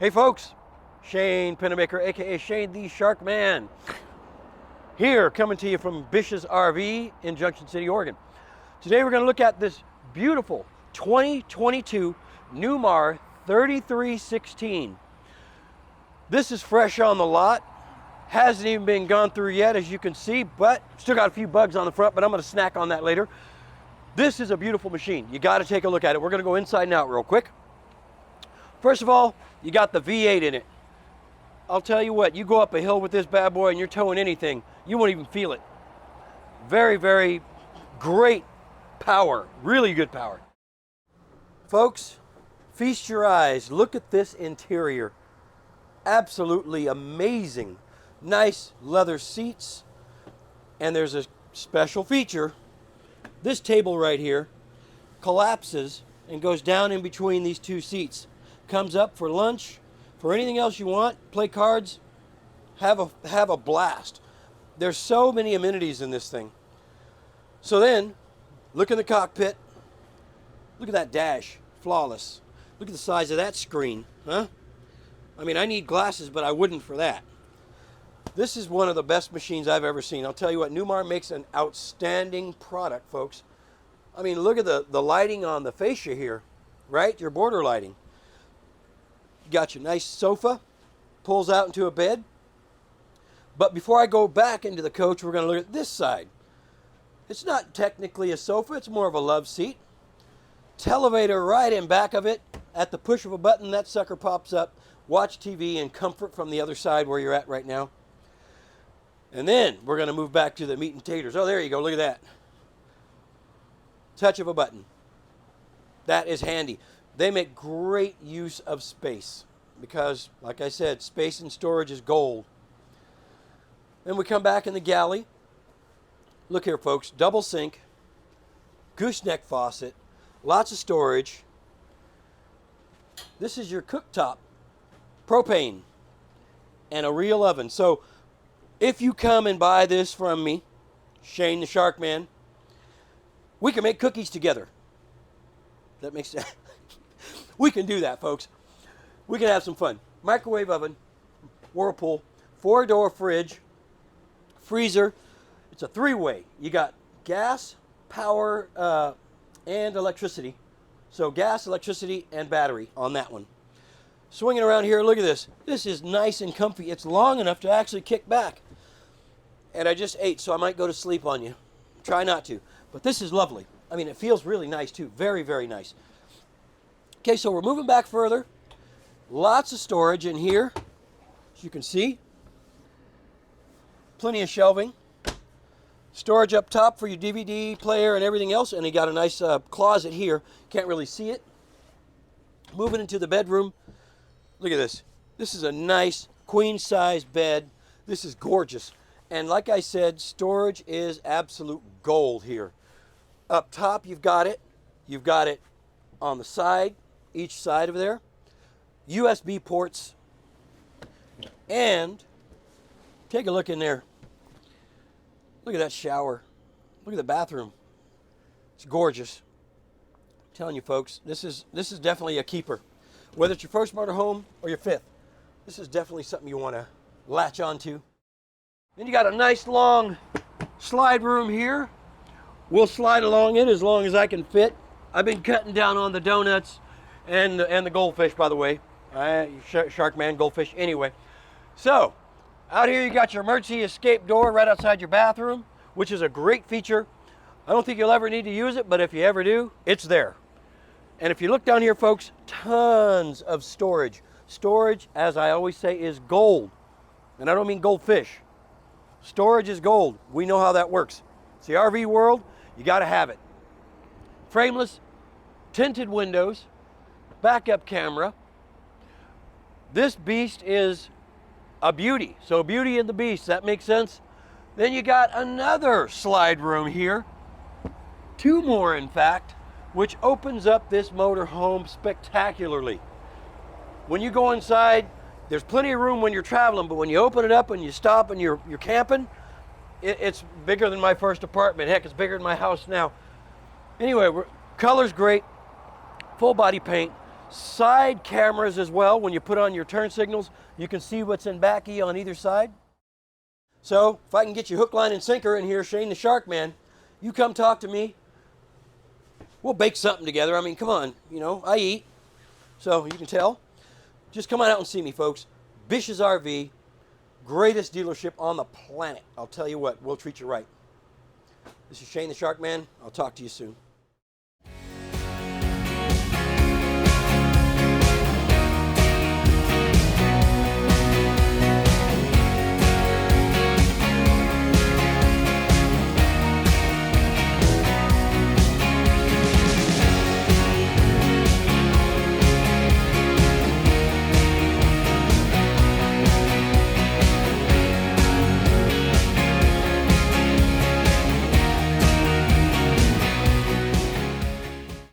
Hey folks, SPennebaker, aka Shane the Shark Man, here coming to you from BISH'S RV in Junction City, Oregon. Today we're going to look at this beautiful 2022 Newmar 3316. This is fresh on the lot, hasn't even been gone through yet as you can see, but still got a few bugs on the front, but I'm going to snack on that later. This is a beautiful machine. You got to take a look at it. We're going to go inside and out real quick. First of all, you got the V8 in it. I'll tell you what, you go up a hill with this bad boy and you're towing anything, you won't even feel it. Very, very great power, really good power. Folks, feast your eyes, look at this interior. Absolutely amazing. Nice leather seats, and there's a special feature. This table right here collapses and goes down in between these two seats. Comes up for lunch, for anything else you want, play cards, have a blast. There's so many amenities in this thing. So then, look in the cockpit. Look at that dash, flawless. Look at the size of that screen, huh? I mean, I need glasses, but I wouldn't for that. This is one of the best machines I've ever seen. I'll tell you what, Newmar makes an outstanding product, folks. I mean, look at the lighting on the fascia here, right? Your border lighting. Got your nice sofa, pulls out into a bed. But before I go back into the coach, we're going to look at this side. It's not technically a sofa, it's more of a love seat. Televator right in back of it. At the push of a button, that sucker pops up. Watch TV in comfort from the other side where you're at right now. And then we're going to move back to the meat and taters. Oh, there you go, look at that. Touch of a button. That is handy. They make great use of space because, like I said, space and storage is gold. Then we come back in the galley. Look here, folks. Double sink, gooseneck faucet, lots of storage. This is your cooktop, propane, and a real oven. So if you come and buy this from me, Shane the Shark Man, we can make cookies together. That makes sense. We can do that, folks. We can have some fun. Microwave oven, Whirlpool, 4-door fridge, freezer. It's a three-way. You got gas, power, and electricity. So gas, electricity, and battery on that one. Swinging around here, look at this. This is nice and comfy. It's long enough to actually kick back. And I just ate, so I might go to sleep on you. Try not to. But this is lovely. I mean, it feels really nice, too. Very, very nice. Okay, so we're moving back further. Lots of storage in here, as you can see. Plenty of shelving. Storage up top for your DVD player and everything else. And you got a nice closet here. Can't really see it. Moving into the bedroom. Look at this. This is a nice queen-size bed. This is gorgeous. And like I said, storage is absolute gold here. Up top, you've got it. You've got it on the side, each side of there. USB ports. And take a look in there. Look at that shower. Look at the bathroom. It's gorgeous. I'm telling you, folks, this is definitely a keeper. Whether it's your first motorhome or your fifth, this is definitely something you want to latch onto. Then you got a nice long slide room here. We'll slide along it as long as I can fit. I've been cutting down on the donuts and the goldfish, by the way. Shark Man, goldfish, anyway. So, out here you got your emergency escape door right outside your bathroom, which is a great feature. I don't think you'll ever need to use it, but if you ever do, it's there. And if you look down here, folks, tons of storage. Storage, as I always say, is gold. And I don't mean goldfish. Storage is gold. We know how that works. It's the RV world. You got to have it. Frameless, tinted windows, backup camera. This beast is a beauty. So Beauty and the Beast, that makes sense? Then you got another slide room here. Two more, in fact, which opens up this motorhome spectacularly. When you go inside, there's plenty of room when you're traveling, but when you open it up and you stop and you're camping, it's bigger than my first apartment. Heck, it's bigger than my house now. Anyway, color's great. Full body paint. side cameras as well. When you put on your turn signals, you can see what's in back of you on either side. So if I can get you hook, line, and sinker in here, Shane the Shark Man, you come talk to me. We'll bake something together. I mean, come on, you know, I eat, so you can tell. Just come on out and see me, folks. BISH'S RV, greatest dealership on the planet. I'll tell you what, we'll treat you right. This is Shane the Shark Man. I'll talk to you soon.